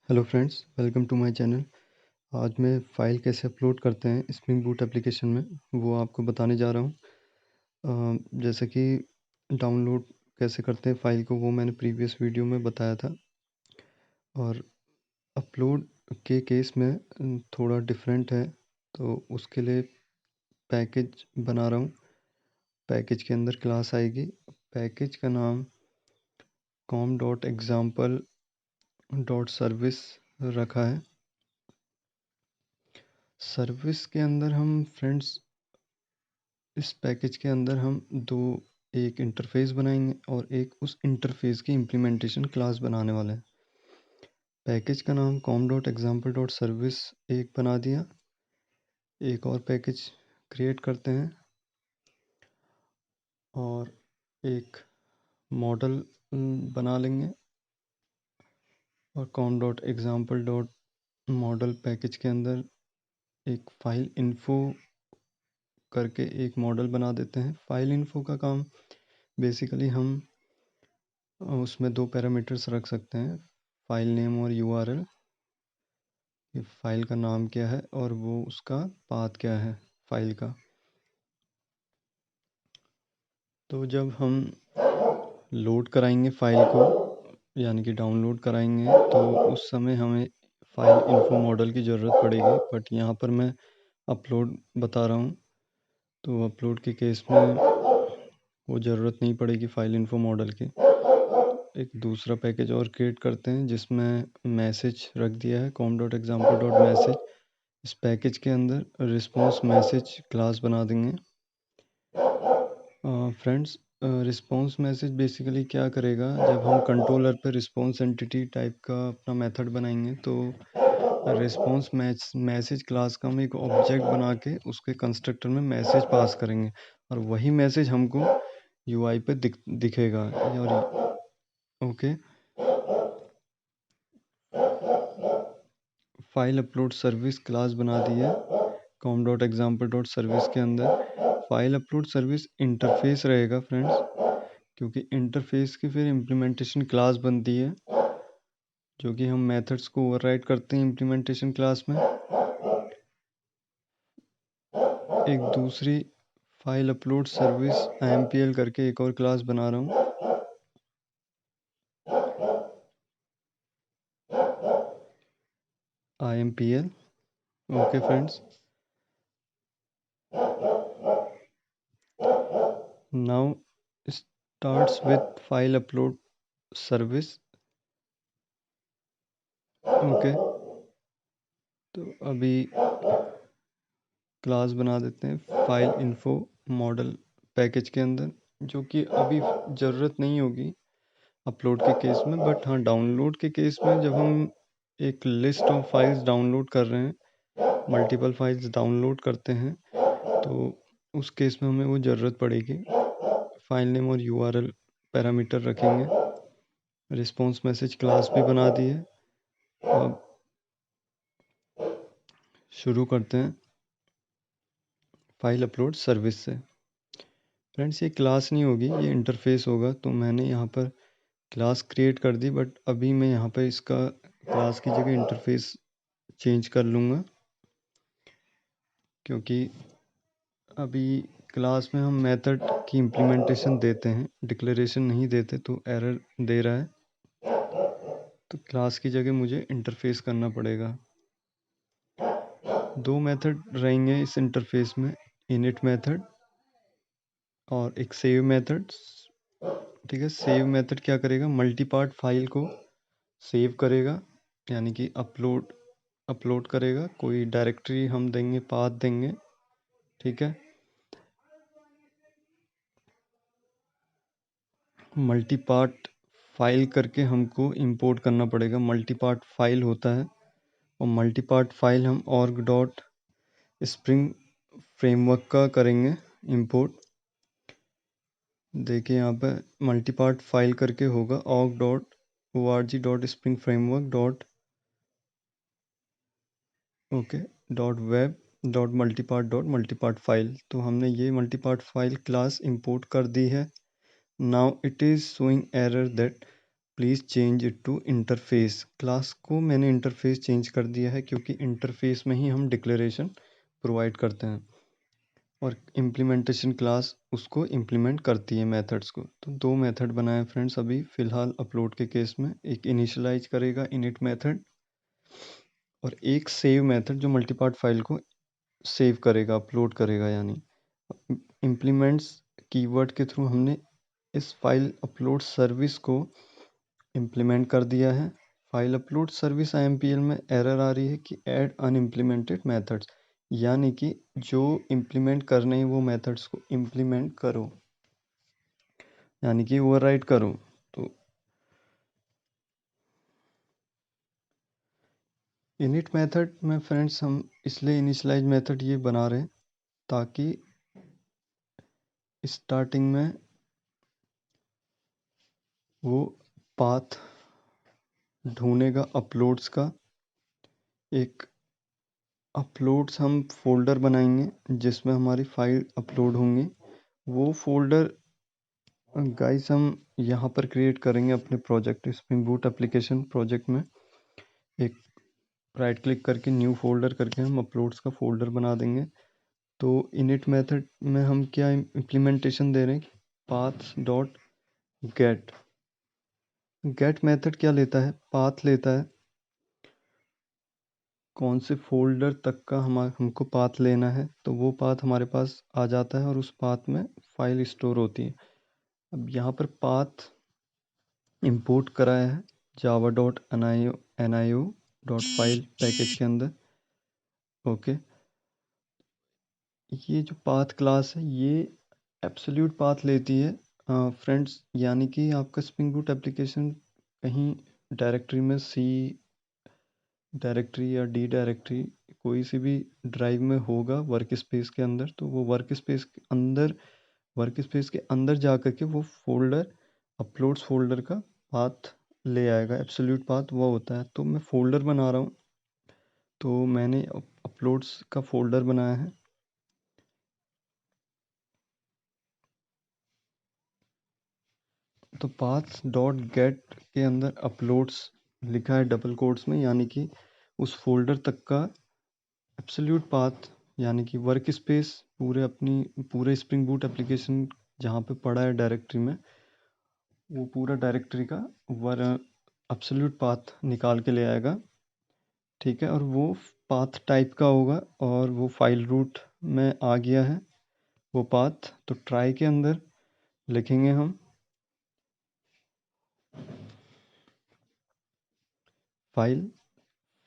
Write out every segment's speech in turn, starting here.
Hello friends, welcome to my channel. आज मैं file कैसे अपलोड करते हैं स्प्रिंग बूट एप्लीकेशन में वो आपको बताने जा रहा हूँ। जैसे कि डाउनलोड कैसे करते हैं फ़ाइल को, वो मैंने प्रीवियस वीडियो में बताया था। और अपलोड के केस में थोड़ा डिफरेंट है, तो उसके लिए पैकेज बना रहा हूँ। पैकेज के अंदर क्लास आएगी। पैकेज का नाम com.example.service रखा है। सर्विस के अंदर हम फ्रेंड्स, इस पैकेज के अंदर हम एक इंटरफेस बनाएंगे और एक उस इंटरफेस की इम्प्लीमेंटेशन क्लास बनाने वाले हैं। पैकेज का नाम com.example.service एक बना दिया। एक और पैकेज क्रिएट करते हैं और एक मॉडल बना लेंगे और com.example.model पैकेज के अंदर एक फाइल इन्फो करके एक मॉडल बना देते हैं। फाइल इन्फो का काम बेसिकली हम उसमें दो पैरामीटर्स रख सकते हैं, फाइल नेम और यूआरएल। कि फाइल का नाम क्या है और वो उसका पाथ क्या है फाइल का। तो जब हम लोड कराएंगे फाइल को, यानी कि डाउनलोड कराएंगे, तो उस समय हमें फाइल इन्फो मॉडल की ज़रूरत पड़ेगी। बट यहाँ पर मैं अपलोड बता रहा हूँ, तो अपलोड के केस में वो ज़रूरत नहीं पड़ेगी फाइल इन्फो मॉडल की। एक दूसरा पैकेज और क्रिएट करते हैं जिसमें मैसेज रख दिया है com.example.message। इस पैकेज के अंदर रिस्पॉन्स मैसेज क्लास बना देंगे। फ्रेंड्स, रिस्पॉन्स मैसेज बेसिकली क्या करेगा, जब हम कंट्रोलर पे रिस्पॉन्स एंटिटी टाइप का अपना मेथड बनाएंगे, तो रिस्पॉन्स मैसेज क्लास का हम एक ऑब्जेक्ट बना के उसके कंस्ट्रक्टर में मैसेज पास करेंगे और वही मैसेज हमको यूआई पे दिखेगा। और okay, file upload service class बना दी है com.example.service के अंदर। फाइल अपलोड सर्विस इंटरफेस रहेगा फ्रेंड्स, क्योंकि इंटरफेस की फिर इम्प्लीमेंटेशन क्लास बनती है, जो कि हम मेथड्स को ओवरराइड करते हैं इम्प्लीमेंटेशन क्लास में। एक दूसरी फाइल अपलोड सर्विस IMPL करके एक और क्लास बना रहा हूँ। IMPL, okay friends. Now starts with file upload service. Okay, तो अभी क्लास बना देते हैं फाइल इन्फो मॉडल पैकेज के अंदर, जो कि अभी ज़रूरत नहीं होगी अपलोड के केस में। बट हाँ, डाउनलोड के केस में जब हम एक लिस्ट ऑफ फाइल्स डाउनलोड कर रहे हैं, मल्टीपल फाइल्स डाउनलोड करते हैं, तो उस केस में हमें वो ज़रूरत पड़ेगी। फाइल नेम और यूआरएल पैरामीटर रखेंगे। रिस्पॉन्स मैसेज क्लास भी बना दी है। अब शुरू करते हैं फाइल अपलोड सर्विस से। फ्रेंड्स, ये क्लास नहीं होगी, ये इंटरफेस होगा। तो मैंने यहाँ पर क्लास क्रिएट कर दी, बट अभी मैं यहाँ पर इसका क्लास की जगह इंटरफेस चेंज कर लूँगा, क्योंकि अभी क्लास में हम मेथड की इम्प्लीमेंटेशन देते हैं, डिक्लेरेशन नहीं देते, तो एरर दे रहा है। तो क्लास की जगह मुझे इंटरफेस करना पड़ेगा। दो मेथड रहेंगे इस इंटरफेस में, इनिट मेथड और एक सेव मेथड। ठीक है, सेव मेथड क्या करेगा, मल्टीपार्ट फाइल को सेव करेगा, यानी कि अपलोड करेगा। कोई डायरेक्टरी हम देंगे, पाथ देंगे। ठीक है, मल्टीपार्ट फाइल करके हमको इंपोर्ट करना पड़ेगा। मल्टीपार्ट फाइल होता है, और मल्टीपार्ट फाइल हम org डॉट स्प्रिंग फ्रेमवर्क का करेंगे इंपोर्ट। देखिए यहाँ पे मल्टीपार्ट फाइल करके होगा org.org.spring-framework. Okay, .web.multipart file. तो हमने ये मल्टीपार्ट फाइल क्लास इंपोर्ट कर दी है। Now it is showing error that please change it to interface. Class को मैंने इंटरफेस चेंज कर दिया है क्योंकि इंटरफेस में ही हम डिक्लेरेशन प्रोवाइड करते हैं और इम्प्लीमेंटेशन क्लास उसको इम्प्लीमेंट करती है मेथड्स को। तो दो मेथड बनाए फ्रेंड्स अभी फ़िलहाल अपलोड के केस में। एक इनिशियलाइज करेगा इनिट मेथड और एक सेव मेथड जो मल्टीपार्ट फाइल को सेव करेगा, अपलोड करेगा। यानी इम्प्लीमेंट्स कीवर्ड के थ्रू हमने इस फाइल अपलोड सर्विस को इम्प्लीमेंट कर दिया है। फाइल अपलोड सर्विस IMPL में एरर आ रही है कि ऐड अनइम्प्लीमेंटेड मेथड्स, यानी कि जो इम्प्लीमेंट करने हैं वो मेथड्स को इम्प्लीमेंट करो, यानी कि ओवरराइट करो। तो इनिट मेथड में फ्रेंड्स हम इसलिए इनिशियलाइज मेथड ये बना रहे हैं ताकि स्टार्टिंग में वो पाथ ढूंढेगा अपलोड्स का। एक अपलोड्स हम फोल्डर बनाएंगे जिसमें हमारी फाइल अपलोड होंगी। वो फोल्डर गाइस हम यहाँ पर क्रिएट करेंगे अपने project spring boot application project में। एक राइट क्लिक करके न्यू फोल्डर करके हम अपलोड्स का फोल्डर बना देंगे। तो इनिट मेथड में हम क्या इम्प्लीमेंटेशन दे रहे हैं, paths dot gate. Get method क्या लेता है, पाथ लेता है, कौन से फोल्डर तक का हमको पाथ लेना है, तो वो पाथ हमारे पास आ जाता है और उस पाथ में फाइल स्टोर होती है। अब यहाँ पर पाथ इंपोर्ट कराया है java.nio.file पैकेज के अंदर। ओके, ये जो पाथ क्लास है ये एब्सोल्यूट पाथ लेती है फ्रेंड्स, यानी कि आपका स्प्रिंग बूट एप्लीकेशन कहीं डायरेक्टरी में सी डायरेक्टरी या डी डायरेक्टरी कोई सी भी ड्राइव में होगा वर्क स्पेस के अंदर, तो वो वर्क स्पेस के अंदर जा कर के वो फोल्डर अपलोड्स फोल्डर का पाथ ले आएगा। एब्सोल्यूट पाथ वो होता है। तो मैं फोल्डर बना रहा हूँ, तो मैंने अपलोड्स का फोल्डर बनाया है। तो पाथ्स डॉट गेट के अंदर अपलोड्स लिखा है डबल कोट्स में, यानी कि उस फोल्डर तक का एब्सोल्यूट पाथ, यानी कि वर्क स्पेस पूरे स्प्रिंग बूट एप्लीकेशन जहाँ पे पड़ा है डायरेक्टरी में, वो पूरा डायरेक्टरी का एब्सोल्यूट पाथ निकाल के ले आएगा। ठीक है, और वो पाथ टाइप का होगा और वो फाइल रूट में आ गया है वो पाथ। तो ट्राई के अंदर लिखेंगे हम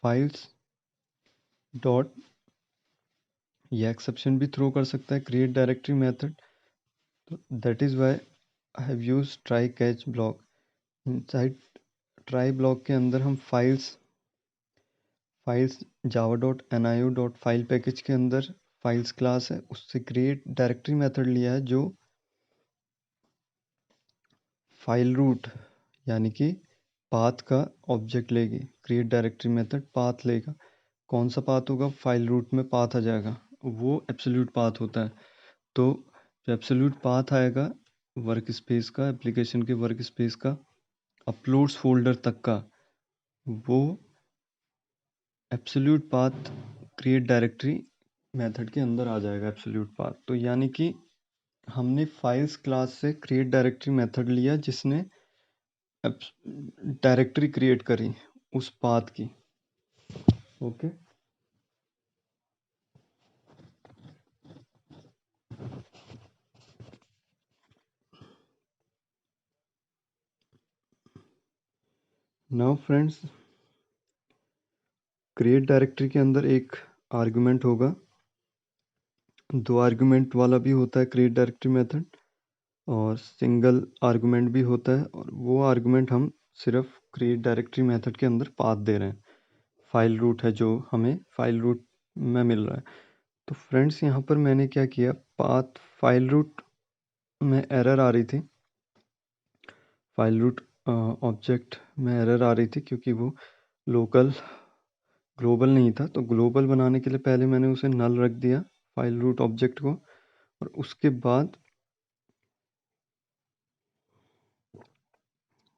फाइल्स डॉट, ये एक्सेप्शन भी थ्रो कर सकता है क्रिएट डायरेक्टरी मेथड। तो that is why I have use try catch block. Inside try block के अंदर हम फाइल्स java.nio.file पैकेज के अंदर फाइल्स क्लास है, उससे क्रिएट डायरेक्टरी मेथड लिया है जो फाइल रूट यानी कि पाथ का ऑब्जेक्ट लेगी। क्रिएट डायरेक्टरी मेथड पाथ लेगा, कौन सा पाथ होगा, फाइल रूट में पाथ आ जाएगा, वो एब्सोल्यूट पाथ होता है। तो जो एब्सोल्यूट पाथ आएगा वर्क स्पेस का, एप्लीकेशन के वर्क स्पेस का अपलोड्स फोल्डर तक का, वो absolute path create directory method के अंदर आ जाएगा एब्सोल्यूट पाथ। तो यानी कि हमने फाइल्स क्लास से क्रिएट डायरेक्टरी मेथड लिया जिसने डायरेक्टरी क्रिएट करी उस पाथ की। Okay, now friends, create directory के अंदर एक आर्गुमेंट होगा, दो आर्गुमेंट वाला भी होता है क्रिएट डायरेक्टरी मेथड, और सिंगल आर्गुमेंट भी होता है। और वो आर्गुमेंट हम सिर्फ क्रिएट डायरेक्टरी मेथड के अंदर पाथ दे रहे हैं, फाइल रूट है जो हमें फाइल रूट में मिल रहा है। तो फ्रेंड्स यहाँ पर मैंने क्या किया, पाथ फाइल रूट में एरर आ रही थी, फाइल रूट ऑब्जेक्ट में एरर आ रही थी क्योंकि वो लोकल ग्लोबल नहीं था। तो ग्लोबल बनाने के लिए पहले मैंने उसे नल रख दिया फाइल रूट ऑब्जेक्ट को, और उसके बाद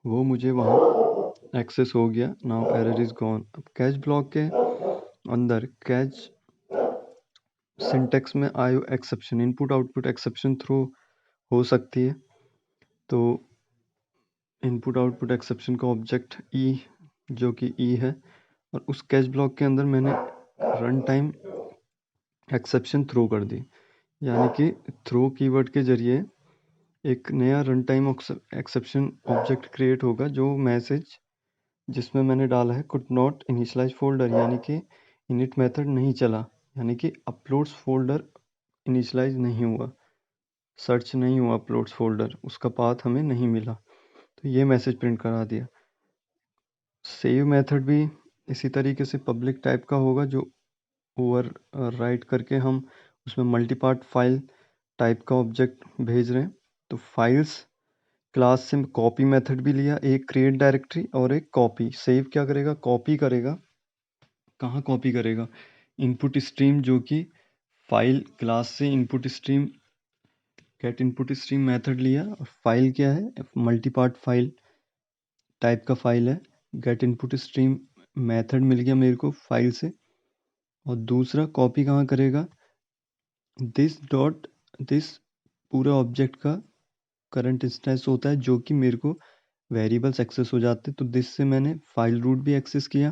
वो मुझे वहाँ एक्सेस हो गया। Now error is gone. अब कैच ब्लॉक के अंदर कैच सिंटेक्स में IO exception, input output exception throw हो सकती है। तो इनपुट आउटपुट एक्सेप्शन का ऑब्जेक्ट ई, जो कि ई है, और उस कैच ब्लॉक के अंदर मैंने रन टाइम एक्सेप्शन थ्रो कर दी। यानी कि थ्रो कीवर्ड के जरिए एक नया run time exception object create होगा, जो मैसेज जिसमें मैंने डाला है कुड नॉट इनिशियलाइज फोल्डर, यानी कि इनिट मेथड नहीं चला, यानी कि अपलोड्स फोल्डर इनिशियलाइज नहीं हुआ, सर्च नहीं हुआ अपलोड्स फोल्डर, उसका पाथ हमें नहीं मिला। तो ये मैसेज प्रिंट करा दिया। सेव मेथड भी इसी तरीके से पब्लिक टाइप का होगा, जो ओवर राइट करके हम उसमें मल्टीपार्ट फाइल टाइप का ऑब्जेक्ट भेज रहे हैं। तो फाइल्स क्लास से कॉपी मेथड भी लिया, एक क्रिएट डायरेक्टरी और एक कॉपी। सेव क्या करेगा, कॉपी करेगा। कहाँ कॉपी करेगा, इनपुट स्ट्रीम, जो कि फाइल क्लास से input stream get input stream method लिया, और फाइल क्या है, मल्टीपार्ट फाइल टाइप का फाइल है। गेट इनपुट स्ट्रीम मेथड मिल गया मेरे को फाइल से। और दूसरा कॉपी कहाँ करेगा, दिस डॉट दिस पूरा ऑब्जेक्ट का करंट इंस्टेंस होता है, जो कि मेरे को वेरिएबल्स एक्सेस हो जाते हैं। तो दिस से मैंने फाइल रूट भी एक्सेस किया।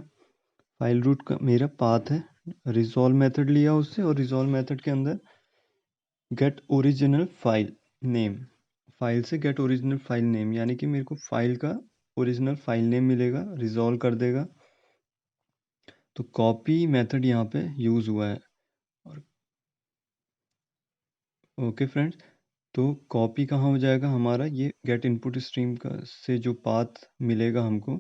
फाइल रूट का मेरा पाथ है। रिजॉल्व मेथड लिया उससे, और रिजॉल्व मेथड के अंदर get original file name, file से गेट ओरिजिनल फाइल नेम, यानी कि मेरे को फाइल का ओरिजिनल फाइल नेम मिलेगा, रिजॉल्व कर देगा। तो कॉपी मेथड यहाँ पे यूज़ हुआ है। और ओके फ्रेंड्स, तो कॉपी कहाँ हो जाएगा हमारा, ये गेट इनपुट स्ट्रीम का से जो पाथ मिलेगा हमको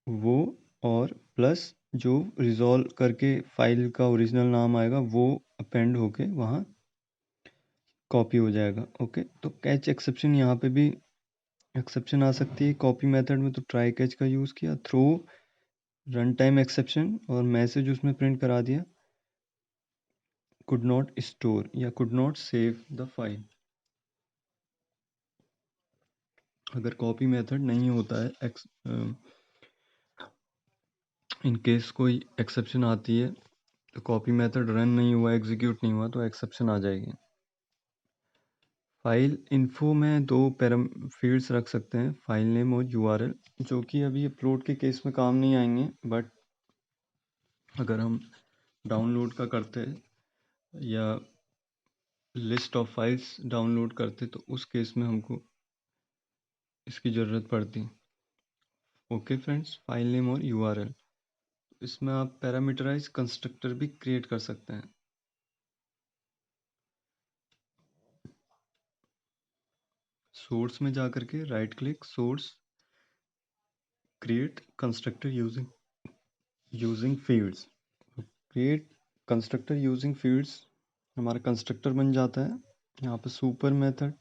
वो, और प्लस जो रिजॉल्व करके फाइल का ओरिजिनल नाम आएगा वो अपेंड होके वहाँ कॉपी हो जाएगा। ओके, तो कैच एक्सेप्शन यहाँ पे भी एक्सेप्शन आ सकती है कॉपी मेथड में। तो ट्राई कैच का यूज़ किया, थ्रो रन टाइम एक्सेप्शन, और मैसेज उसमें प्रिंट करा दिया कुड नॉट स्टोर या could not save the file. अगर कॉपी मेथड नहीं होता है, इन केस कोई एक्सेप्शन आती है, तो कॉपी मेथड रन नहीं हुआ, एग्जीक्यूट नहीं हुआ, तो एक्सेप्शन आ जाएगी। फाइल इन्फो में दो पैरम फील्ड्स रख सकते हैं, फाइल नेम और यूआरएल, जो कि अभी अपलोड के केस में काम नहीं आएंगे, बट अगर हम डाउनलोड का करते या लिस्ट ऑफ फाइल्स डाउनलोड करते तो उस केस में हमको इसकी ज़रूरत पड़ती। ओके फ्रेंड्स, फाइल नेम और यूआरएल, इसमें आप पैरामीटराइज कंस्ट्रक्टर भी क्रिएट कर सकते हैं। सोर्स में जा करके right click, source, create constructor using fields. Create constructor using fields, हमारा कंस्ट्रक्टर बन जाता है। यहाँ पे सुपर मेथड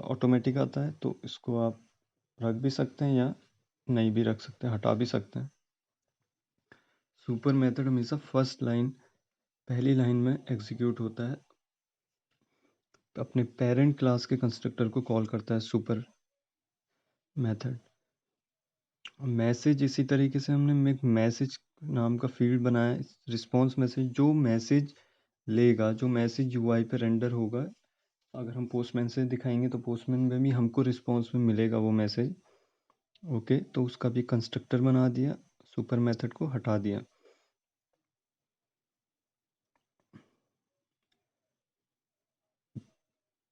ऑटोमेटिक आता है, तो इसको आप रख भी सकते हैं या नहीं भी रख सकते हैं, हटा भी सकते हैं। सुपर मेथड हमेशा फर्स्ट लाइन, पहली लाइन में एग्जीक्यूट होता है, अपने पेरेंट क्लास के कंस्ट्रक्टर को कॉल करता है सुपर मेथड। मैसेज इसी तरीके से हमने एक मैसेज नाम का फील्ड बनाया है, रिस्पॉन्स मैसेज, जो मैसेज लेगा, जो मैसेज यूआई पे रेंडर होगा। अगर हम पोस्टमैन से दिखाएंगे तो पोस्टमैन में भी हमको रिस्पॉन्स में मिलेगा वो मैसेज। ओके, तो उसका भी कंस्ट्रक्टर बना दिया, सुपर मेथड को हटा दिया।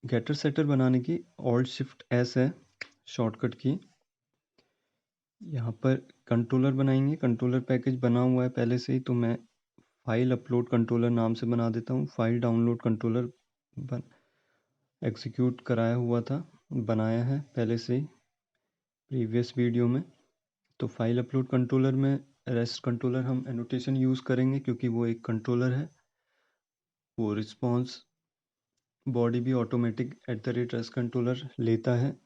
गेटर सेटर बनाने की ऑल्ट शिफ्ट एस है शॉर्टकट की। यहाँ पर कंट्रोलर बनाएंगे, कंट्रोलर पैकेज बना हुआ है पहले से ही, तो मैं फाइल अपलोड कंट्रोलर नाम से बना देता हूँ। फाइल डाउनलोड कंट्रोलर बन एग्जीक्यूट कराया हुआ था, बनाया है पहले से ही प्रीवियस वीडियो में। तो फाइल अपलोड कंट्रोलर में रेस्ट कंट्रोलर हम एनोटेशन यूज़ करेंगे, क्योंकि वो एक कंट्रोलर है। वो रिस्पॉन्स बॉडी भी ऑटोमेटिक @रेस्ट कंट्रोलर लेता है।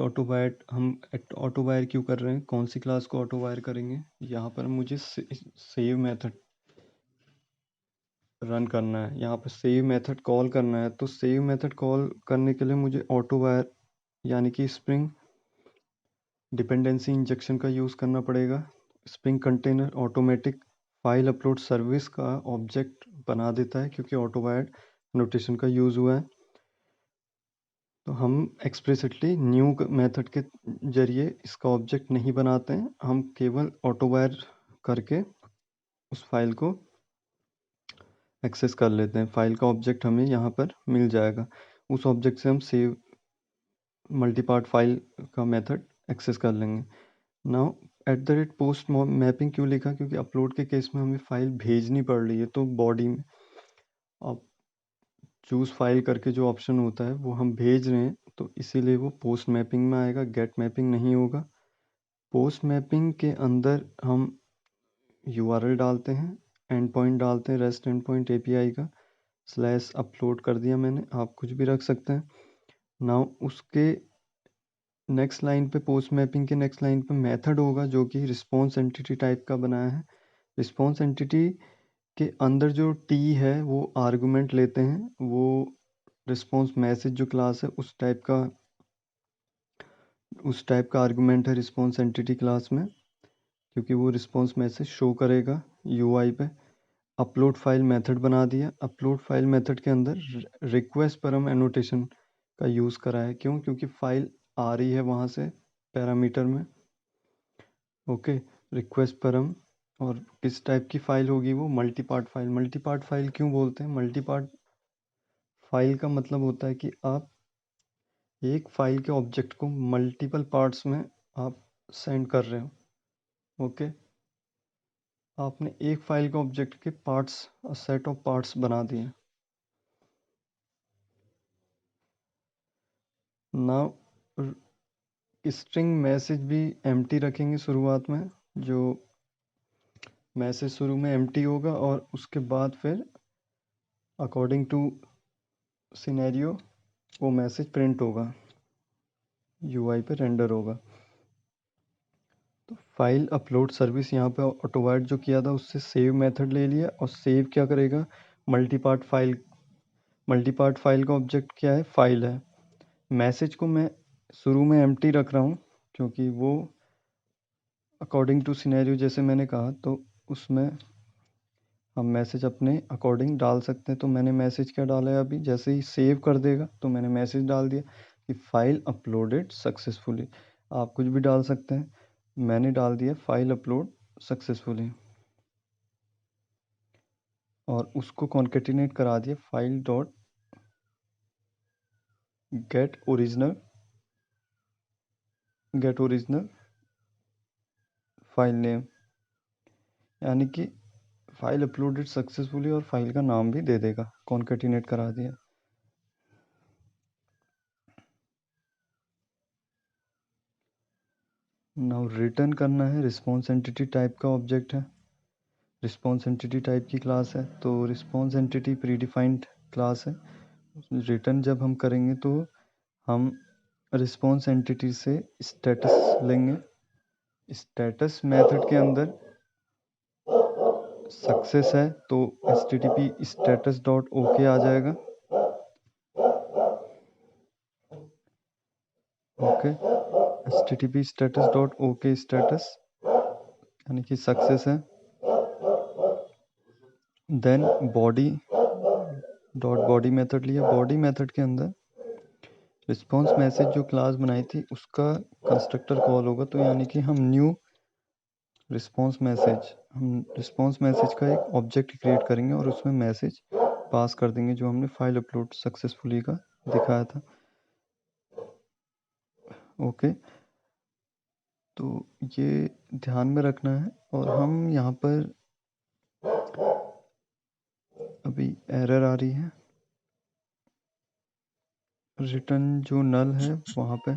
ऑटो वायर, हम ऑटो वायर क्यों कर रहे हैं, कौन सी क्लास को ऑटो वायर करेंगे, यहाँ पर मुझे सेव मेथड रन करना है, यहाँ पर सेव मेथड कॉल करना है। तो सेव मेथड कॉल करने के लिए मुझे ऑटो वायर यानी कि स्प्रिंग डिपेंडेंसी इंजेक्शन का यूज़ करना पड़ेगा। Spring container automatic file upload service का ऑब्जेक्ट बना देता है क्योंकि ऑटोवायर्ड नोटेशन का यूज़ हुआ है। तो हम एक्सप्लिसिटली न्यू मेथड के जरिए इसका ऑब्जेक्ट नहीं बनाते हैं, हम केवल ऑटोवायर करके उस फाइल को एक्सेस कर लेते हैं। फाइल का ऑब्जेक्ट हमें यहाँ पर मिल जाएगा, उस ऑब्जेक्ट से हम सेव मल्टीपार्ट फाइल का मेथड एक्सेस कर लेंगे। नाउ @post मैपिंग क्यों लिखा, क्योंकि अपलोड के केस में हमें फाइल भेजनी पड़ रही है, तो बॉडी में अब चूज़ फाइल करके जो ऑप्शन होता है वो हम भेज रहे हैं, तो इसीलिए वो पोस्ट मैपिंग में आएगा, गेट मैपिंग नहीं होगा। पोस्ट मैपिंग के अंदर हम URL डालते हैं, एंड पॉइंट डालते हैं रेस्ट एंड पॉइंट API का, स्लैश अपलोड कर दिया मैंने, आप कुछ भी रख सकते हैं। नाउ उसके नेक्स्ट लाइन पे, पोस्ट मैपिंग के नेक्स्ट लाइन पे मेथड होगा जो कि रिस्पॉन्स एंटिटी टाइप का बनाया है। रिस्पॉन्स एंटिटी के अंदर जो T है वो आर्गुमेंट लेते हैं, वो रिस्पॉन्स मैसेज जो क्लास है उस टाइप का आर्गुमेंट है रिस्पॉन्स एंटिटी क्लास में, क्योंकि वो रिस्पॉन्स मैसेज शो करेगा UI पे। अपलोड फाइल मेथड बना दिया। अपलोड फाइल मेथड के अंदर रिक्वेस्ट परम एनोटेशन का यूज़ करा है, क्यों, क्योंकि फाइल आ रही है वहाँ से पैरामीटर में। ओके, रिक्वेस्ट परम, और किस टाइप की फाइल होगी वो, मल्टीपार्ट फाइल। मल्टीपार्ट फाइल क्यों बोलते हैं, मल्टीपार्ट फाइल का मतलब होता है कि आप एक फाइल के ऑब्जेक्ट को मल्टीपल पार्ट्स में आप सेंड कर रहे हो। ओके, आपने एक फाइल के ऑब्जेक्ट के पार्ट्स, सेट ऑफ पार्ट्स बना दिए। नाउ स्ट्रिंग मैसेज भी एम्प्टी रखेंगे शुरुआत में, जो मैसेज शुरू में एम्प्टी होगा और उसके बाद फिर अकॉर्डिंग टू सिनेरियो वो मैसेज प्रिंट होगा, UI पे रेंडर होगा। तो फाइल अपलोड सर्विस यहाँ पे ऑटोवायर्ड जो किया था उससे सेव मेथड ले लिया, और सेव क्या करेगा, मल्टीपार्ट फाइल। मल्टीपार्ट फाइल का ऑब्जेक्ट क्या है, फाइल है। मैसेज को मैं शुरू में एम्प्टी रख रहा हूँ क्योंकि वो अकॉर्डिंग टू सिनेरियो जैसे मैंने कहा, तो उसमें हम मैसेज अपने अकॉर्डिंग डाल सकते हैं। तो मैंने मैसेज क्या डाला है, अभी जैसे ही सेव कर देगा तो मैंने मैसेज डाल दिया कि फाइल अपलोडेड सक्सेसफुली। आप कुछ भी डाल सकते हैं, मैंने डाल दिया फाइल अपलोड सक्सेसफुली, और उसको कॉन्केटिनेट करा दिया file dot gate original file name, यानी कि फाइल अपलोडेड सक्सेसफुली, और फाइल का नाम भी दे देगा, कॉन्केटिनेट करा दिया। नाउ रिटर्न करना है, रिस्पॉन्स एंटिटी टाइप का ऑब्जेक्ट है, रिस्पॉन्स एंटिटी टाइप की क्लास है, तो रिस्पॉन्स एंटिटी प्रीडिफाइंड क्लास है। रिटर्न जब हम करेंगे तो हम रिस्पॉन्स एंटिटी से स्टेटस लेंगे। स्टेटस मेथड के अंदर सक्सेस है तो http status डॉट ओके आ जाएगा। Okay, http status dot OK status यानी कि सक्सेस है। Then body dot body method लिया। बॉडी मेथड के अंदर रिस्पॉन्स मैसेज जो क्लास बनाई थी उसका कंस्ट्रक्टर कॉल होगा, तो यानी कि हम रिस्पॉन्स मैसेज का एक ऑब्जेक्ट क्रिएट करेंगे और उसमें मैसेज पास कर देंगे जो हमने फाइल अपलोड सक्सेसफुली का दिखाया था। ओके, तो ये ध्यान में रखना है। और हम यहाँ पर अभी एरर आ रही है, रिटर्न जो नल है वहाँ पे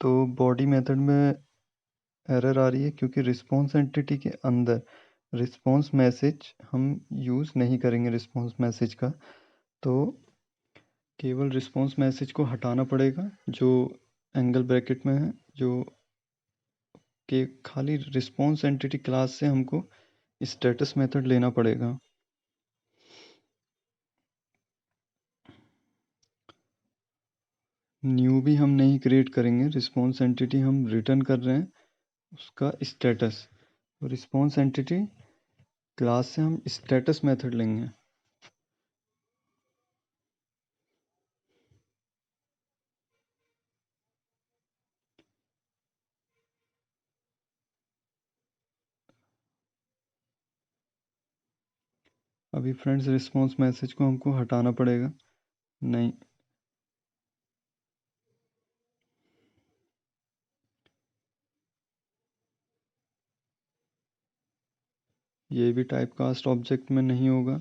तो बॉडी मेथड में एरर आ रही है क्योंकि रिस्पॉन्स एंटिटी के अंदर रिस्पॉन्स मैसेज हम यूज़ नहीं करेंगे रिस्पॉन्स मैसेज का, तो केवल रिस्पॉन्स मैसेज को हटाना पड़ेगा जो एंगल ब्रैकेट में है, जो कि खाली रिस्पॉन्स एंटिटी क्लास से हमको स्टेटस मेथड लेना पड़ेगा। न्यू भी हम नहीं क्रिएट करेंगे, रिस्पॉन्स एंटिटी हम रिटर्न कर रहे हैं उसका स्टेटस, रिस्पॉन्स एंटिटी क्लास से हम स्टेटस मेथड लेंगे। अभी फ्रेंड्स रिस्पॉन्स मैसेज को हमको हटाना पड़ेगा, नहीं ये भी टाइप कास्ट ऑब्जेक्ट में नहीं होगा,